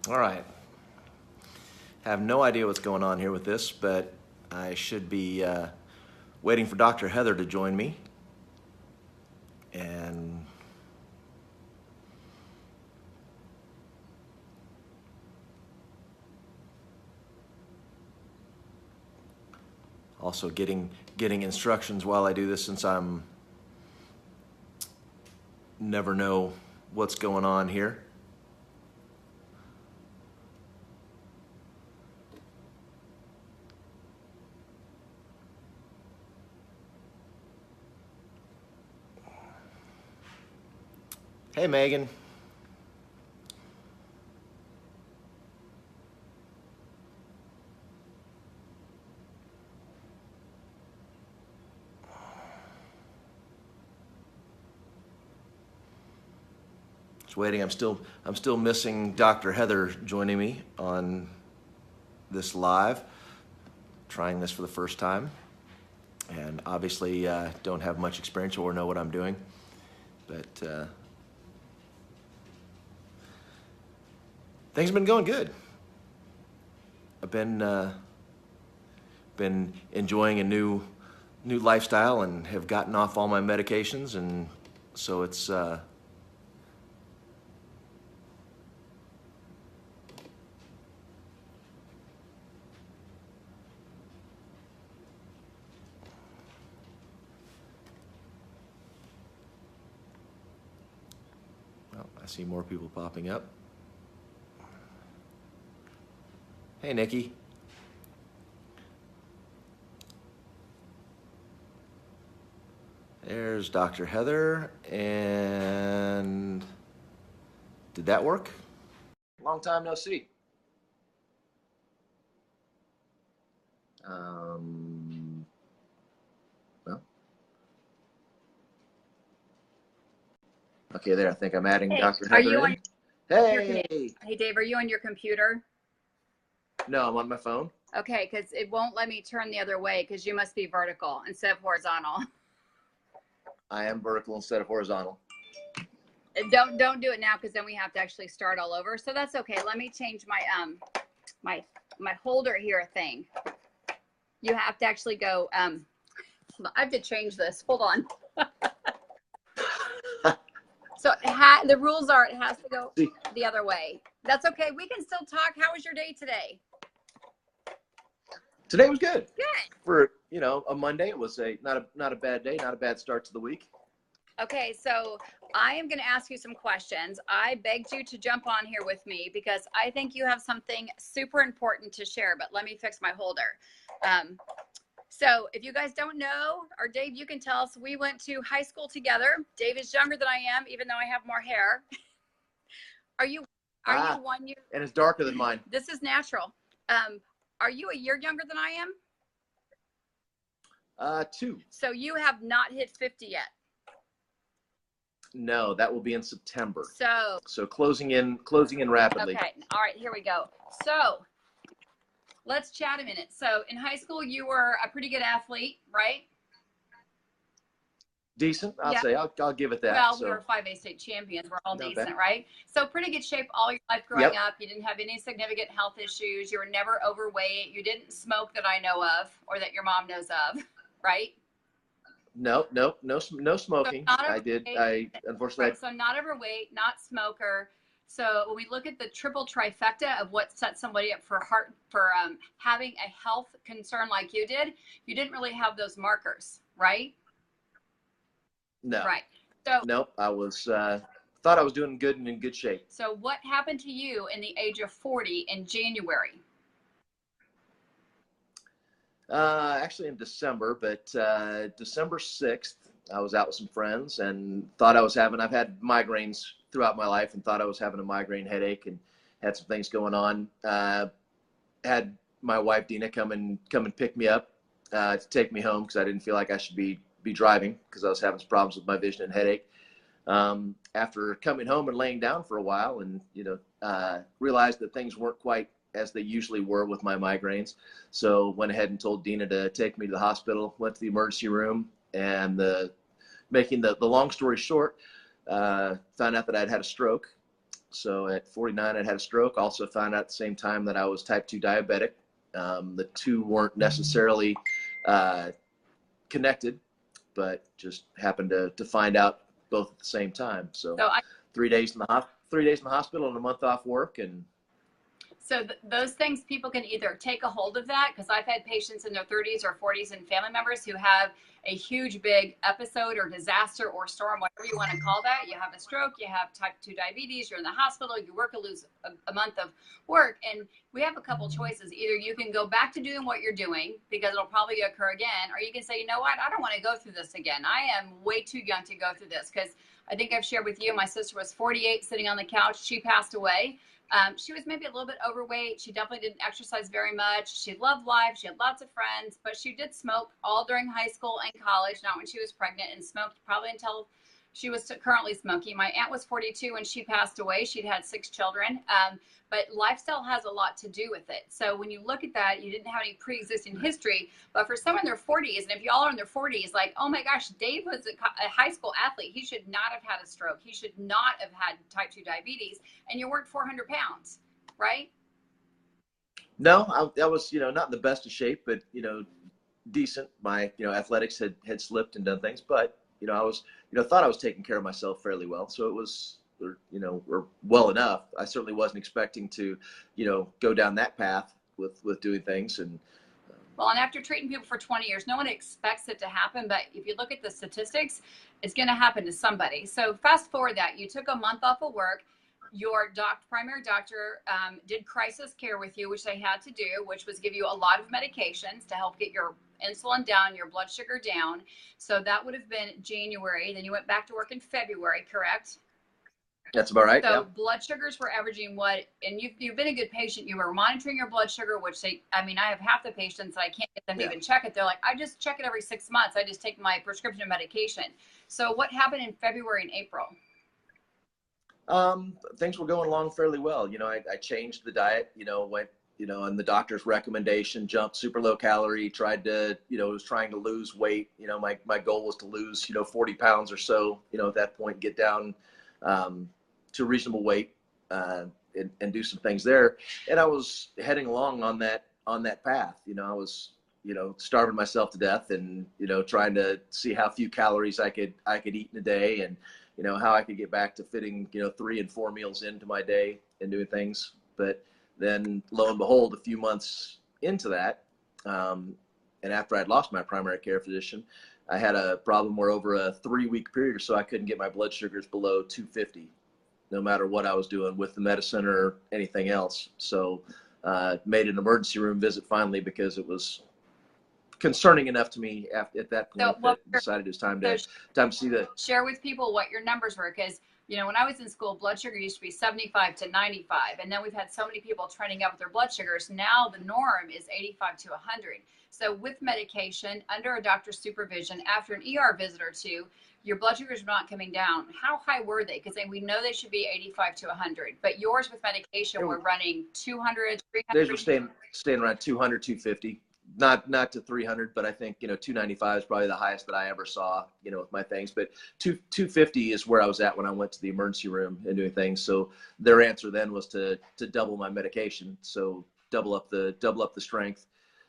All right. Have no idea what's going on here with this, but I should be waiting for Dr. Heather to join me. And also getting instructions while I do this, since I'm never know what's going on here. Hey, Megan. Just waiting. I'm still missing Dr. Heather joining me on this live. Trying this for the first time, and obviously don't have much experience or know what I'm doing, but things have been going good. I've been enjoying a new lifestyle and have gotten off all my medications, and so it's well, I see more people popping up. Hey, Nikki. There's Dr. Heather, and did that work? Long time no see. Well, okay, there. I think I'm adding Hey, Dr. are Heather you on in. your Hey! Hey Dave, are you on your computer? No, I'm on my phone. Okay, because it won't let me turn the other way because you must be vertical instead of horizontal. I am vertical instead of horizontal. Don't do it now because then we have to actually start all over. So that's okay. Let me change my my holder here thing. You have to actually go I have to change this. Hold on. So the rules are it has to go the other way. That's okay. We can still talk. How was your day today? Today was good. Good. For a Monday, it was not a bad day, not a bad start to the week. Okay, so I am going to ask you some questions. I begged you to jump on here with me because I think you have something super important to share, but let me fix my holder. So if you guys don't know, or Dave, you can tell us, we went to high school together. Dave is younger than I am, even though I have more hair. Are you 1 year? And it's darker than mine. This is natural. Are you a year younger than I am? 2. So you have not hit 50 yet. No, that will be in September. So closing in rapidly. Okay. All right, here we go. So let's chat a minute. So in high school, you were a pretty good athlete, right? Decent, I'll say. I'll give it that. Well, we were 5A state champions. We're all decent, bad. Right? So pretty good shape all your life growing up. You didn't have any significant health issues. You were never overweight. You didn't smoke that I know of or that your mom knows of, right? No smoking. So I unfortunately. So not overweight, not smoker. So when we look at the triple trifecta of what sets somebody up for having a health concern like you didn't really have those markers, right? No. Right. So nope. I was thought I was doing good and in good shape. So what happened to you in the age of 40 in January? Actually in December, but December 6th, I was out with some friends and thought I've had migraines throughout my life and thought I was having a migraine headache and had some things going on. Had my wife Dina come and pick me up to take me home because I didn't feel like I should be driving because I was having some problems with my vision and headache. After coming home and laying down for a while and realized that things weren't quite as they usually were with my migraines. So went ahead and told Dina to take me to the hospital, went to the emergency room, and making the long story short, found out that I'd had a stroke So at 49, I had a stroke. Also found out at the same time that I was type 2 diabetic. The two weren't necessarily connected, but just happened to find out both at the same time. So 3 days in the 3 days in the hospital and a month off work. And so those things, people can either take a hold of that, because I've had patients in their 30s or 40s and family members who have a huge big episode or disaster or storm, whatever you want to call that. You have a stroke, you have type 2 diabetes, you're in the hospital, you work or lose a month of work. And we have a couple choices. Either you can go back to doing what you're doing, because it'll probably occur again, or you can say, you know what, I don't want to go through this again. I am way too young to go through this. Because I think I've shared with you, my sister was 48 sitting on the couch. She passed away. She was maybe a little bit overweight. She definitely didn't exercise very much. She loved life. She had lots of friends, but she did smoke all during high school and college, not when she was pregnant, and smoked probably until she was currently smoking. My aunt was 42 when she passed away. She'd had 6 children. But lifestyle has a lot to do with it. So when you look at that, you didn't have any pre-existing history, but for someone in their 40s, and if y'all are in their 40s, like, oh my gosh, Dave was a high school athlete. He should not have had a stroke. He should not have had type 2 diabetes, and you weren't 400 pounds, right? No, I was, not in the best of shape, but, decent. My, athletics had slipped and done things, but, I was, thought I was taking care of myself fairly well. So it was, or well enough. I certainly wasn't expecting to, go down that path with doing things. And well, and after treating people for 20 years, no one expects it to happen. But if you look at the statistics, it's going to happen to somebody. So fast forward that you took a month off of work. Your primary doctor did crisis care with you, which they had to do, which was give you a lot of medications to help get your insulin down, your blood sugar down. So that would have been January. Then you went back to work in February, correct? That's about right. So yeah. Blood sugars were averaging what, and you've been a good patient. You were monitoring your blood sugar, which I have half the patients that I can't get them to even check it. They're like, I just check it every 6 months. I just take my prescription medication. So what happened in February and April? Things were going along fairly well. I changed the diet, went, on the doctor's recommendation, jumped super low calorie, tried to, was trying to lose weight. My goal was to lose, 40 pounds or so, at that point, get down, to a reasonable weight, and do some things there. And I was heading along on that path. I was, starving myself to death and, trying to see how few calories I could eat in a day, and, how I could get back to fitting, 3 and 4 meals into my day and doing things. But then lo and behold, a few months into that, and after I'd lost my primary care physician, I had a problem where over a 3-week period or so, I couldn't get my blood sugars below 250, no matter what I was doing with the medicine or anything else. So made an emergency room visit finally, because it was concerning enough to me at that point that decided it was time to see the. Share with people what your numbers were, because when I was in school, blood sugar used to be 75 to 95, and then we've had so many people trending up with their blood sugars. Now the norm is 85 to 100. So with medication, under a doctor's supervision, after an ER visit or two, your blood sugars are not coming down. How high were they? Because we know they should be 85 to 100, but yours with medication were running 200, 300. Theirs were staying around 200, 250. Not to 300, but I think 295 is probably the highest that I ever saw, with my things. But 250 is where I was at when I went to the emergency room and doing things. So their answer then was to double my medication, so double up the strength,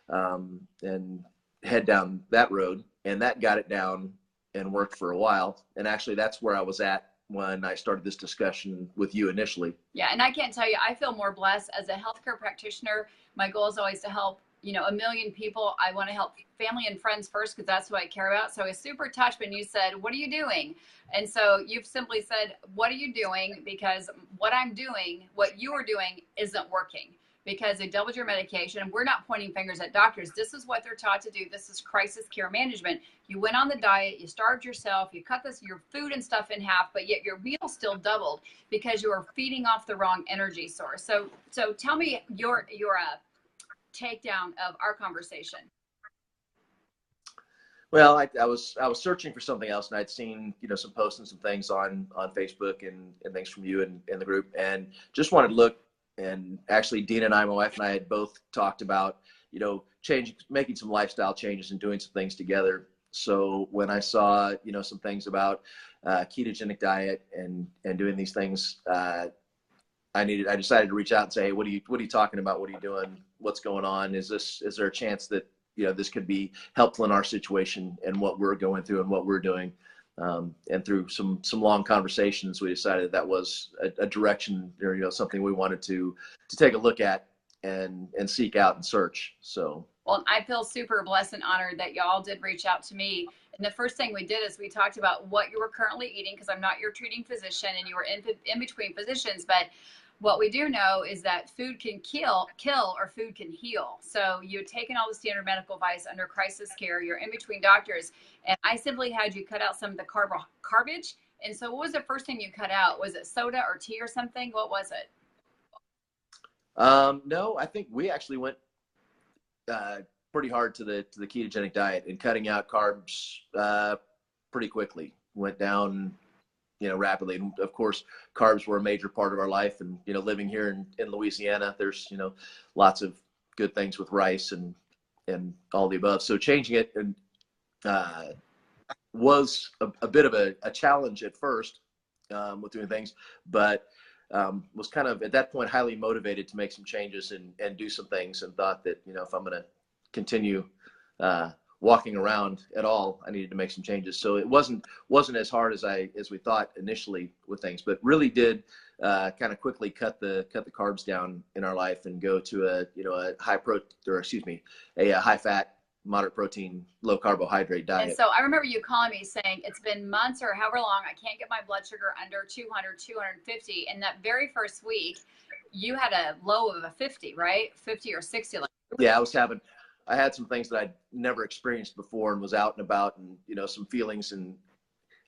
and head down that road. And that got it down and worked for a while. And actually, that's where I was at when I started this discussion with you initially. Yeah, and I can't tell you, I feel more blessed as a healthcare practitioner. My goal is always to help 1 million people. I want to help family and friends first, because that's what I care about. So I was super touched when you said, what are you doing? And so you've simply said, what are you doing? Because what I'm doing, what you are doing, isn't working, because they doubled your medication. And we're not pointing fingers at doctors. This is what they're taught to do. This is crisis care management. You went on the diet, you starved yourself, you cut your food and stuff in half, but yet your meal still doubled because you were feeding off the wrong energy source. So tell me your takedown of our conversation. Well, I was searching for something else, and I'd seen some posts and some things on Facebook and things from you and the group, and just wanted to look. And actually, Dina and my wife and I had both talked about making some lifestyle changes and doing some things together. So when I saw some things about ketogenic diet and doing these things, I decided to reach out and say, hey, what are you talking about? What are you doing? What's going on? Is there a chance that, this could be helpful in our situation and what we're going through and what we're doing? And through some long conversations, we decided that was a direction, or, something we wanted to take a look at and seek out and search. So. Well, I feel super blessed and honored that y'all did reach out to me. And the first thing we did is we talked about what you were currently eating, because I'm not your treating physician and you were in between physicians. But what we do know is that food can kill or food can heal. So you've taken all the standard medical advice under crisis care. You're in between doctors. And I simply had you cut out some of the garbage. And so what was the first thing you cut out? Was it soda or tea or something? What was it? No, I think we actually went pretty hard to the ketogenic diet and cutting out carbs pretty quickly. Went down, rapidly. And of course, carbs were a major part of our life. And, living here in Louisiana, there's, lots of good things with rice and all the above. So changing it and was a bit of a challenge at first with doing things, but was kind of at that point highly motivated to make some changes and do some things, and thought that, if I'm going to continue walking around at all, I needed to make some changes. So it wasn't as hard as we thought initially with things, but really did kind of quickly cut the carbs down in our life and go to a high fat, moderate protein, low carbohydrate diet. And so I remember you calling me saying it's been months or however long, I can't get my blood sugar under 200, 250. And that very first week, you had a low of a 50, right? 50 or 60. Yeah, I had some things that I'd never experienced before, and was out and about, and, some feelings. And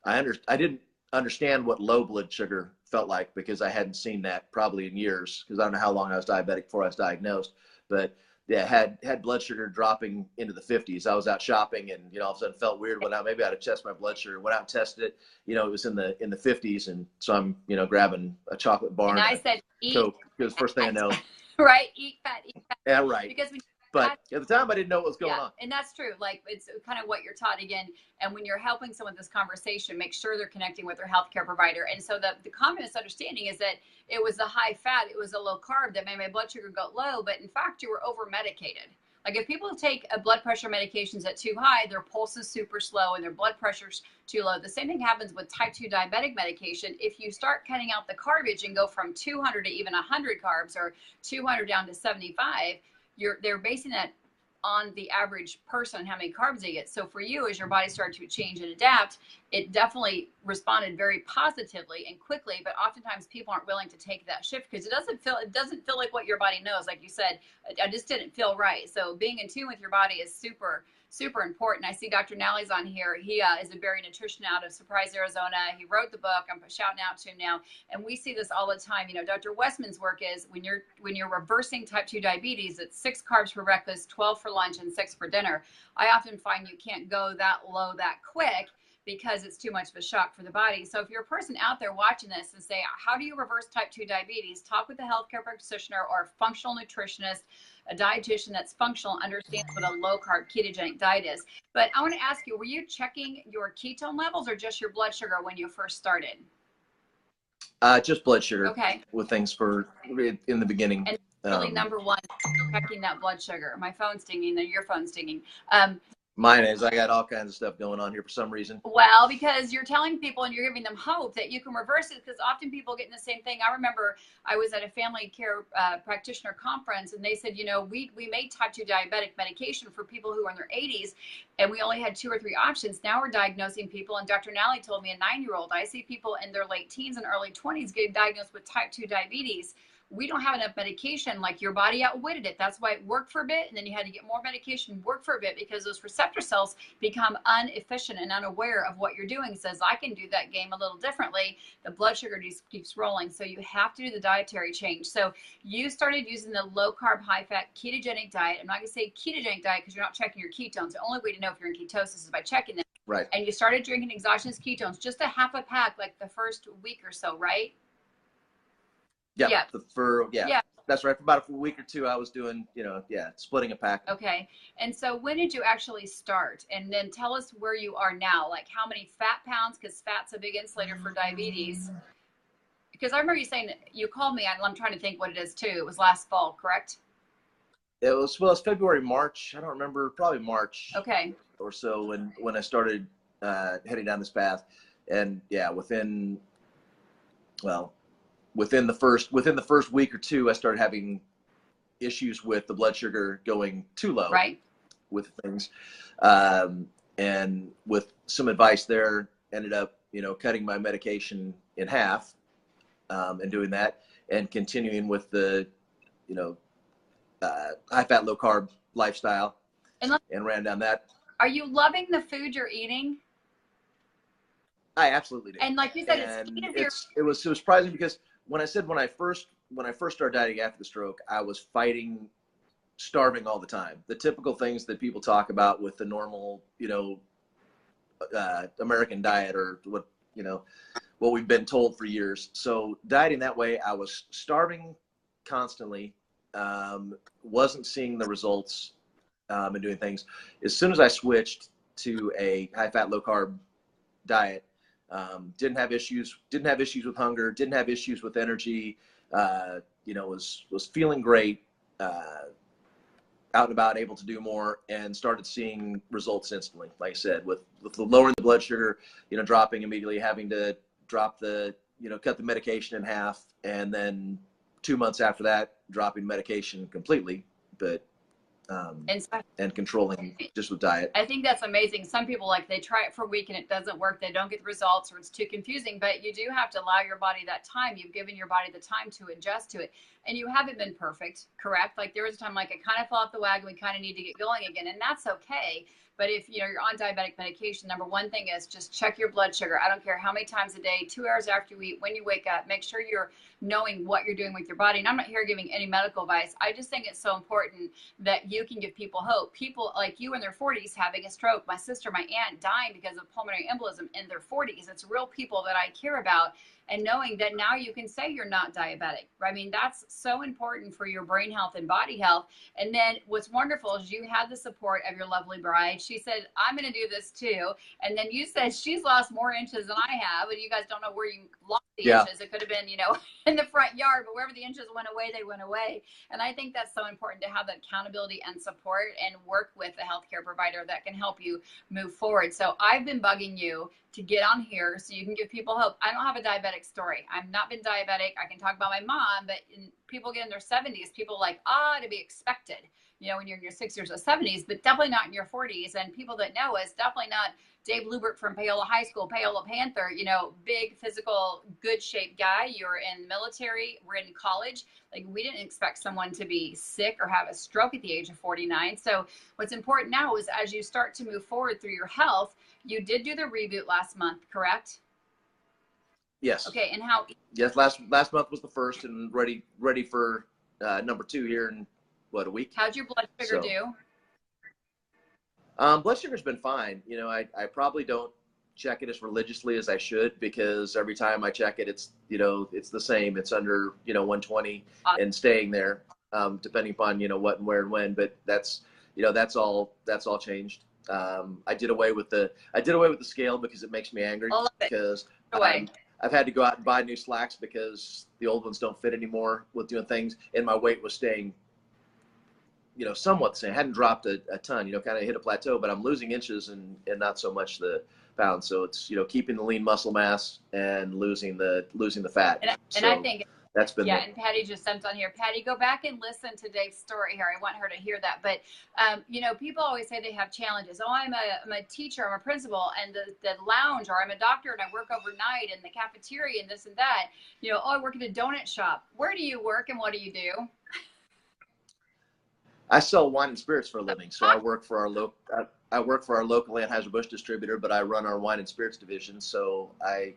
I didn't understand what low blood sugar felt like, because I hadn't seen that probably in years, because I don't know how long I was diabetic before I was diagnosed. But yeah, had blood sugar dropping into the 50s. I was out shopping, and, all of a sudden felt weird. Went out, maybe I had to test my blood sugar. Went out and tested it. It was in the 50s. And so I'm, grabbing a chocolate bar. And I said, eat Coke, because first thing I know. Right. Eat fat, eat fat. Yeah, right. Because but at the time, I didn't know what was going on. And that's true. Like, it's kind of what you're taught again. And when you're helping someone with this conversation, make sure they're connecting with their healthcare provider. And so the common misunderstanding is that it was the high fat, it was a low carb that made my blood sugar go low. But in fact, you were over medicated. Like, if people take blood pressure medications at too high, their pulse is super slow and their blood pressure's too low. The same thing happens with type 2 diabetic medication. If you start cutting out the garbage and go from 200 to even 100 carbs, or 200 down to 75, they're basing that on the average person, how many carbs they get. So for you, as your body started to change and adapt, it definitely responded very positively and quickly. But oftentimes people aren't willing to take that shift, because it doesn't feel like what your body knows. Like you said, I just didn't feel right. So being in tune with your body is super, super important. I see Dr. Nally's on here. He is a berry nutrition out of Surprise, Arizona. He wrote the book. I'm shouting out to him now. And we see this all the time. Dr. Westman's work is when you're reversing type 2 diabetes, it's 6 carbs for breakfast, 12 for lunch, and 6 for dinner. I often find you can't go that low that quick, because it's too much of a shock for the body. So if you're a person out there watching this and say, how do you reverse type 2 diabetes? Talk with a healthcare practitioner or a functional nutritionist, a dietitian that's functional, understands what a low carb ketogenic diet is. But I want to ask you, were you checking your ketone levels or just your blood sugar when you first started? Just blood sugar. Okay. With things in the beginning. And really, number one, checking that blood sugar. My phone's dinging, then your phone's dinging. Mine is. I got all kinds of stuff going on here for some reason. Well, because you're telling people and you're giving them hope that you can reverse it, because often people get in the same thing. I remember I was at a family care practitioner conference, and they said, we made type 2 diabetic medication for people who are in their 80s, and we only had 2 or 3 options. Now we're diagnosing people, and Dr. Nally told me a 9-year-old, I see people in their late teens and early 20s getting diagnosed with type 2 diabetes. We don't have enough medication. Like, your body outwitted it. That's why it worked for a bit, and then you had to get more medication, work for a bit, because those receptor cells become inefficient and unaware of what you're doing. It says, I can do that game a little differently. The blood sugar just keeps rolling. So you have to do the dietary change. So you started using the low carb, high fat ketogenic diet. I'm not going to say ketogenic diet because you're not checking your ketones. The only way to know if you're in ketosis is by checking them. Right. And you started drinking exogenous ketones, just a half a pack, like the first week or so, right? Yeah. Yeah. That's right. For about a week or 2, I was doing, splitting a pack. Okay. And so when did you actually start? And then tell us where you are now, like how many fat pounds, because fat's a big insulator for diabetes. because I remember you saying you called me. I'm trying to think what it is too. It was last fall, correct? It was, well, it's February, March. I don't remember, probably March Okay. or so when I started heading down this path. And yeah, well, within the first week or two, I started having issues with the blood sugar going too low Right. with things. And with some advice there, ended up, cutting my medication in half, and doing that and continuing with the, high fat, low carb lifestyle, and ran down that. Are you loving the food you're eating? I absolutely do. And like you said, And it's easier. it was surprising because when I first started dieting after the stroke, I was fighting starving all the time. The typical things that people talk about with the normal, American diet, or what we've been told for years. So dieting that way, I was starving constantly, wasn't seeing the results, and doing things. As soon as I switched to a high fat, low carb diet, didn't have issues with hunger, didn't have issues with energy, was feeling great, out and about, able to do more, and started seeing results instantly. Like I said, with the lowering the blood sugar, dropping immediately, having to drop cut the medication in half, and then 2 months after that, dropping medication completely, but and controlling just with diet. I think that's amazing. Some people, like, they try it for a week and it doesn't work. They don't get the results, or it's too confusing, but you do have to allow your body that time. You've given your body the time to adjust to it. And you haven't been perfect, correct? Like, there was a time like it kind of fell off the wagon. We kind of need to get going again, and that's okay. But if you're on diabetic medication, number one thing is just check your blood sugar. I don't care how many times a day, 2 hours after you eat, when you wake up, make sure you're knowing what you're doing with your body. And I'm not here giving any medical advice. I just think it's so important that you can give people hope. People like you in their 40s having a stroke, my sister, my aunt dying because of pulmonary embolism in their 40s. It's real people that I care about. And knowing that now you can say you're not diabetic. I mean, that's so important for your brain health and body health. And then what's wonderful is you had the support of your lovely bride. She said, I'm going to do this too. And then you said she's lost more inches than I have. And you guys don't know where you lost the inches. It could have been, in the front yard, but wherever the inches went away, they went away. And I think that's so important to have that accountability and support and work with a healthcare provider that can help you move forward. So I've been bugging you to get on here so you can give people hope. I don't have a diabetic story. I've not been diabetic. I can talk about my mom, but people get in their 70s, people like, to be expected, when you're in your 60s or 70s, but definitely not in your 40s. And people that know us, definitely not Dave Lubert from Paola High School, Paola Panther, big physical, good shape guy. You're in the military, we're in college. Like, we didn't expect someone to be sick or have a stroke at the age of 49. So what's important now is as you start to move forward through your health, you did do the reboot last month, correct? Yes. Okay, and how? Yes, last month was the first, and ready for number 2 here in a week. How'd your blood sugar do? Blood sugar's been fine. I probably don't check it as religiously as I should, because every time I check it, it's it's the same. It's under 120 and staying there, depending upon what and where and when. But that's all changed. I did away with the scale because it makes me angry, because I've had to go out and buy new slacks because the old ones don't fit anymore with doing things, and my weight was staying somewhat the same. I hadn't dropped a ton, kind of hit a plateau, but I'm losing inches and not so much the pounds. So it's keeping the lean muscle mass and losing the fat. And I think that's been and Patty just jumped on here. Patty, go back and listen to Dave's story here. I want her to hear that. But people always say they have challenges. Oh, I'm a teacher, I'm a principal, and the lounge, or I'm a doctor and I work overnight in the cafeteria and this and that. I work at a donut shop. Where do you work and what do you do? I sell wine and spirits for a living. So I work for our local Anheuser-Busch distributor, but I run our wine and spirits division. So I,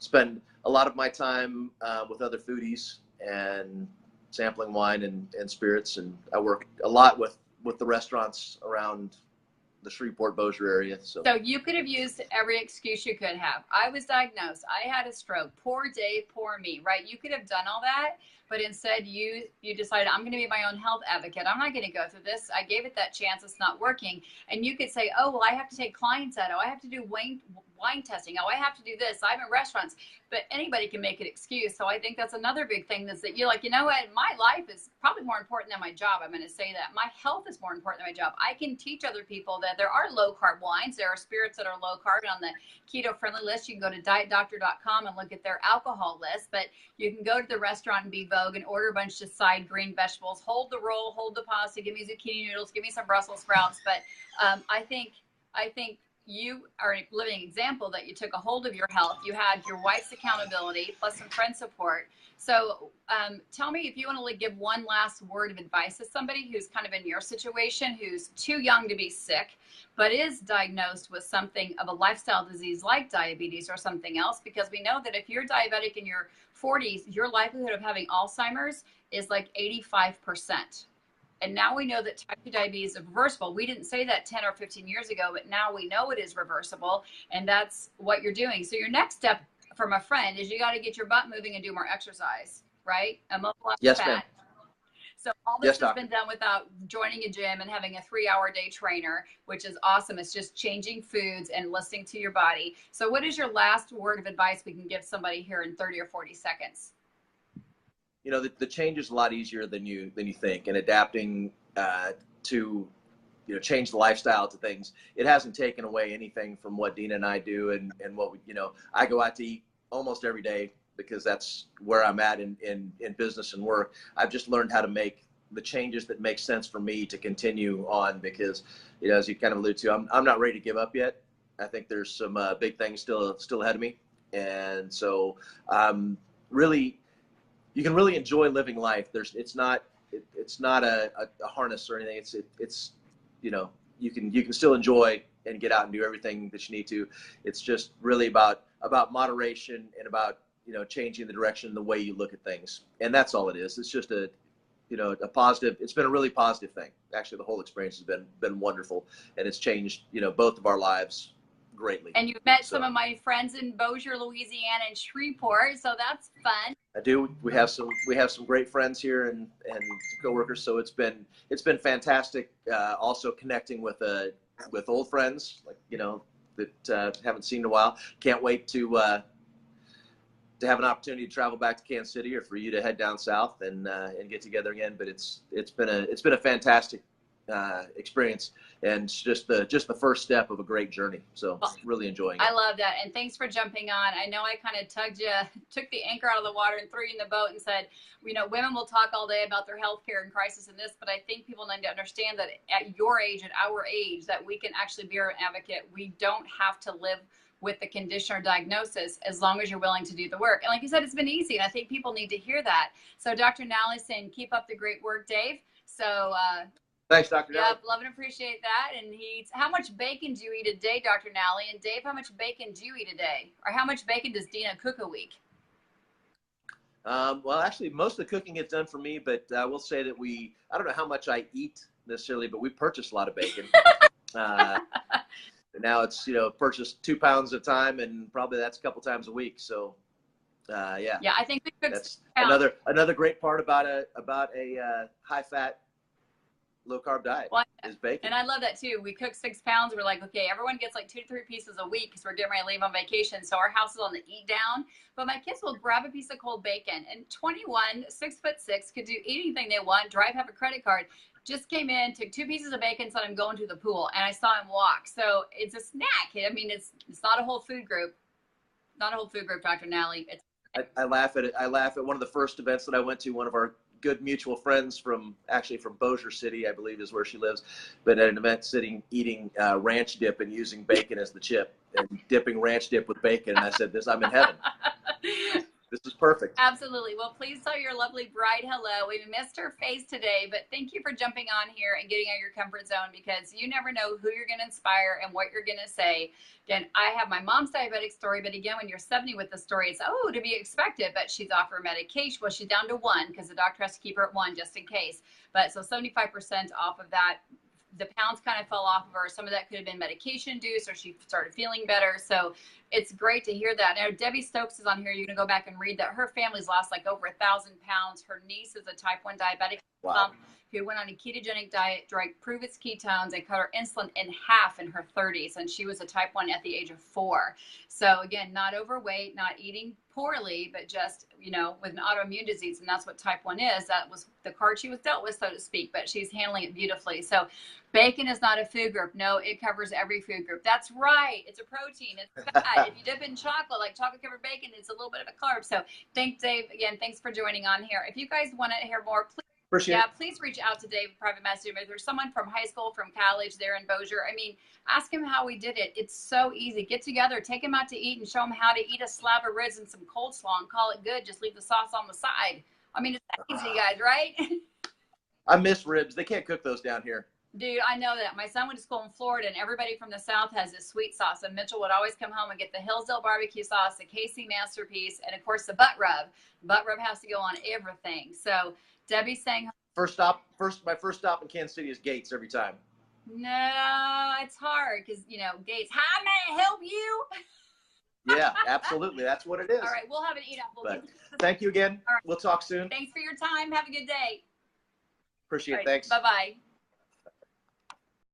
spend a lot of my time with other foodies and sampling wine and spirits. And I work a lot with the restaurants around the Shreveport Bossier area. So you could have used every excuse you could have. I was diagnosed. I had a stroke. Poor Dave, poor me, right? You could have done all that, but instead you decided, I'm going to be my own health advocate. I'm not going to go through this. I gave it that chance. It's not working. And you could say, oh, well, I have to take clients out. Oh, I have to do wine testing. Oh, I have to do this. I'm in restaurants, but anybody can make an excuse. So I think that's another big thing is that you're like, you know what? My life is probably more important than my job. I'm going to say that. My health is more important than my job. I can teach other people that there are low carb wines. There are spirits that are low carb. And on the keto friendly list, you can go to dietdoctor.com and look at their alcohol list, but you can go to the restaurant and be Vogue and order a bunch of side green vegetables, hold the roll, hold the pasta, give me zucchini noodles, give me some Brussels sprouts. But I think you are a living example that you took a hold of your health. You had your wife's accountability plus some friend support. So tell me if you want to give one last word of advice to somebody who's kind of in your situation, who's too young to be sick, but is diagnosed with something of a lifestyle disease like diabetes or something else, because we know that if you're diabetic in your 40s, your likelihood of having Alzheimer's is like 85%. And now we know that type 2 diabetes is reversible. We didn't say that 10 or 15 years ago, but now we know it is reversible, and that's what you're doing. So your next step from a friend is you got to get your butt moving and do more exercise, right? Immobilize Yes, fat. ma'am. So all this has been done without joining a gym and having a 3-hour day trainer, which is awesome. It's just changing foods and listening to your body. So what is your last word of advice we can give somebody here in 30 or 40 seconds? You know, the change is a lot easier than you think, and adapting to, you know, change the lifestyle to things. It hasn't taken away anything from what Dina and I do, and what we, you know, I go out to eat almost every day because that's where I'm at in business and work. I've just learned how to make the changes that make sense for me to continue on, because, you know, as you kind of allude to, I'm not ready to give up yet. I think there's some big things still ahead of me, and so really, you can really enjoy living life. It's not a harness or anything. It's you know, you can still enjoy and get out and do everything that you need to. It's just really about moderation and about, you know, changing the direction and the way you look at things. And that's all it is. It's just a positive. It's been a really positive thing. Actually, the whole experience has been wonderful, and it's changed, you know, both of our lives greatly. And you've met some of my friends in Bossier, Louisiana, and Shreveport, so that's fun. I do. We have some great friends here and coworkers. So it's been fantastic. Also connecting with old friends, like, you know, that haven't seen in a while. Can't wait to have an opportunity to travel back to Kansas City, or for you to head down south and get together again. But it's been a fantastic experience, and just the first step of a great journey. So really enjoying it. I love that, and thanks for jumping on. I know I kind of took the anchor out of the water and threw you in the boat and said, you know, women will talk all day about their healthcare and crisis and this, but I think people need to understand that at your age, at our age, that we can actually be an advocate. We don't have to live with the condition or diagnosis as long as you're willing to do the work. And like you said, it's been easy, and I think people need to hear that. So Dr. Nally saying, keep up the great work, Dave. So thanks, Dr. Nally. Yeah, love and appreciate that. And how much bacon do you eat a day, Dr. Nally? And Dave, how much bacon do you eat a day? Or how much bacon does Dina cook a week? Well, actually, most of the cooking gets done for me, but I will say that I don't know how much I eat necessarily, but we purchase a lot of bacon. Now it's, you know, purchased 2 pounds at a time, and probably that's a couple times a week. So, yeah. Yeah, I think we cook that's another great part about a high fat, low carb diet is bacon. And I love that too. We cook 6 pounds. We're like, okay, everyone gets like 2 to 3 pieces a week because we're getting ready to leave on vacation. So our house is on the eat down. But my kids will grab a piece of cold bacon. And 21, 6'6", could do anything they want. Drive, have a credit card. Just came in, took 2 pieces of bacon, said I'm going to the pool, and I saw him walk. So it's a snack. I mean, it's not a whole food group. Not a whole food group, Dr. Nally. I laugh at it. I laugh at one of the first events that I went to. One of our good mutual friends from Bossier City, I believe is where she lives, but at an event eating ranch dip and using bacon as the chip and dipping ranch dip with bacon. And I said, I'm in heaven. This is perfect. Absolutely. Well, please tell your lovely bride hello. We missed her face today, but thank you for jumping on here and getting out of your comfort zone, because you never know who you're going to inspire and what you're going to say. Again, I have my mom's diabetic story, but again, when you're 70 with the story, it's, to be expected, but she's off her medication. Well, she's down to 1 because the doctor has to keep her at 1 just in case. But so 75% off of that the pounds kind of fell off of her. Some of that could have been medication induced, or she started feeling better. So it's great to hear that. Now, Debbie Stokes is on here. You're going to go back and read that her family's lost like over 1,000 pounds. Her niece is a type 1 diabetic. Wow. Who went on a ketogenic diet, drank Pruvits ketones, and cut her insulin in half in her 30s. And she was a type 1 at the age of 4. So again, not overweight, not eating poorly, but just, you know, with an autoimmune disease. And that's what type 1 is. That was the card she was dealt with, so to speak, but she's handling it beautifully. So bacon is not a food group. No, it covers every food group. That's right. It's a protein. It's fat. If you dip in chocolate, like chocolate covered bacon, it's a little bit of a carb. So thanks, Dave. Again, thanks for joining on here. If you guys want to hear more, please. Appreciate it. Please reach out to Dave, private message. If there's someone from high school, from college there in Bossier, I mean, ask him how we did it. It's so easy. Get together, take him out to eat, and show him how to eat a slab of ribs and some coleslaw and call it good. Just leave the sauce on the side. I mean, it's that easy, guys, right? I miss ribs. They can't cook those down here. Dude, I know that. My son went to school in Florida, and everybody from the South has this sweet sauce. And Mitchell would always come home and get the Hillsdale barbecue sauce, the KC Masterpiece, and, of course, the butt rub. Butt rub has to go on everything. So Debbie's saying... my first stop in Kansas City is Gates every time. No, it's hard because, you know, Gates, how may I help you? Yeah, absolutely. That's what it is. All right, we'll have an eat up. But thank you again. All right. We'll talk soon. Thanks for your time. Have a good day. Appreciate it. Right. Thanks. Bye-bye.